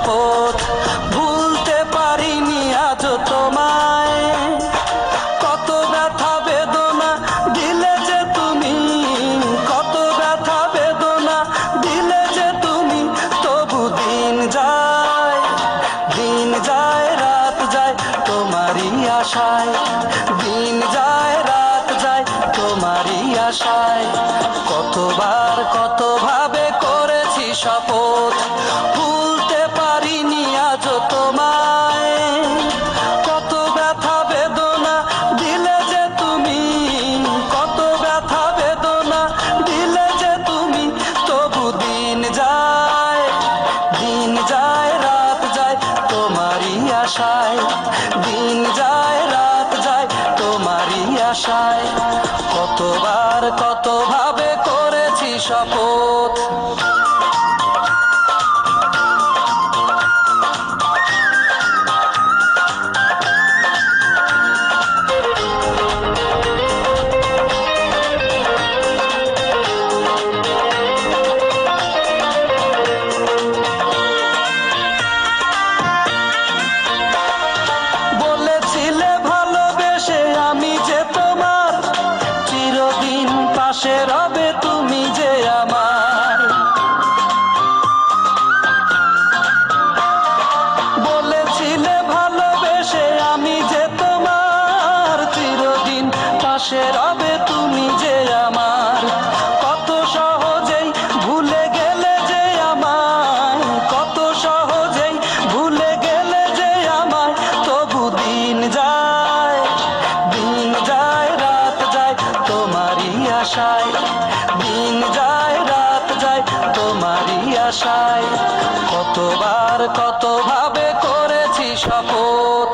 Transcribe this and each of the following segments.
শপথ, ভুলতে পারিনি আজও তোমায়। কত ব্যথা বেদনা দিলে যে তুমি, কত ব্যথা বেদনা দিলে যে তুমি, তবু দিন যায় রাত যায় তোমারই আশায়, দিন যায় রাত যায় তোমারই আশায়। কতবার কতভাবে করেছি শপথ, ভুলতে পারিনি আজও তোমায়। কত ব্যথা বেদনা দিলে যে তুমি, কত ব্যথা বেদনা দিলে যে তুমি, তবু দিন যায় রাত যায় তোমারই আশায়, দিন যায় রাত যায় তোমারই আশায়। কতবার কতভাবে করেছি শপথ। বলেছিলে ভালোবেসে আমি যে তোমার, চিরদিন পাশে রবে তুমি যে আমার। বলেছিলে ভালোবেসে আমি যে তোমার, চিরদিন পাশে রবে তুমি যে আমার। কত সহজেই ভুলে গেলে যে আমায়, কত সহজেই ভুলে গেলে যে আমায়, তবু দিন যায় রাত যায় তোমারই আশায়, দিন যায় রাত যায় তোমারই আশায়। কতবার কতভাবে করেছি শপথ।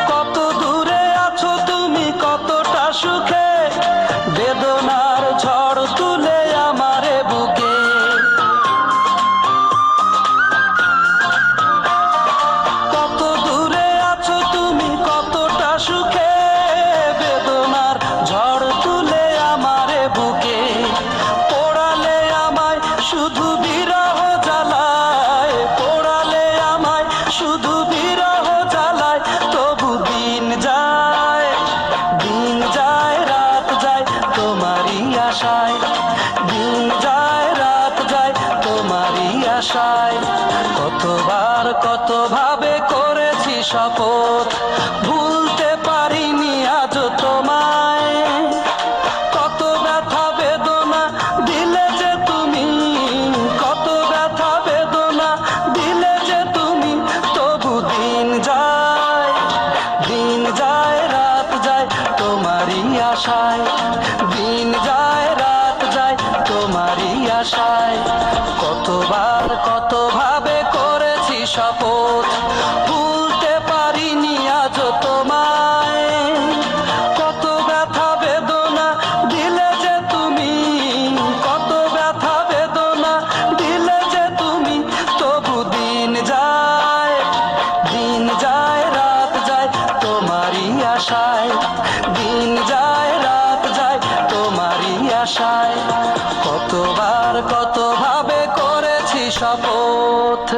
কত দূরে আছো তুমি, কতটা সুখে, বেদনার ঝড় তুলে আমারে বুকে। কত দূরে আছো তুমি, কতটা সুখে, বেদনার ঝড় তুলে আমারে বুকে। পোড়ালে আমায় শুধু বিরহ জ্বালায়, পোড়ালে আমায় শুধু বিরহ জ্বালায়, তবু দিন যায় রাত যায় তোমারই আশায়, দিন যায় রাত যায় তোমারই আশায়। কতবার কতভাবে করেছি শপথ, ভুলতে পারিনি আজও তোমায়। কত ব্যথা বেদনা দিলে যে তুমি, কত ব্যথা বেদনা দিলে যে তুমি, তবু দিন যায় রাত যায় তোমারই আশায়, দিন যায় রাত যায় তোমারই আশায়। কতবার কতভাবে করেছি শপথ, ভুলতে পারিনি আজও তোমায়। কত ব্যথা বেদনা দিলে যে তুমি, কত ব্যথা বেদনা দিলে যে তুমি, তবু দিন যায় রাত যায় তোমারই আশায়, দিন যায় রাত যায় তোমারই আশায়। কতবার কতভাবে করেছি শপথ।